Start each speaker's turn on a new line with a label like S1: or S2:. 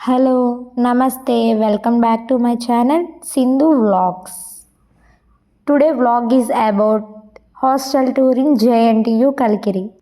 S1: Hello, Namaste, welcome back to my channel Sindhu Vlogs. Today vlog is about hostel tour in JNTU Kalkiri.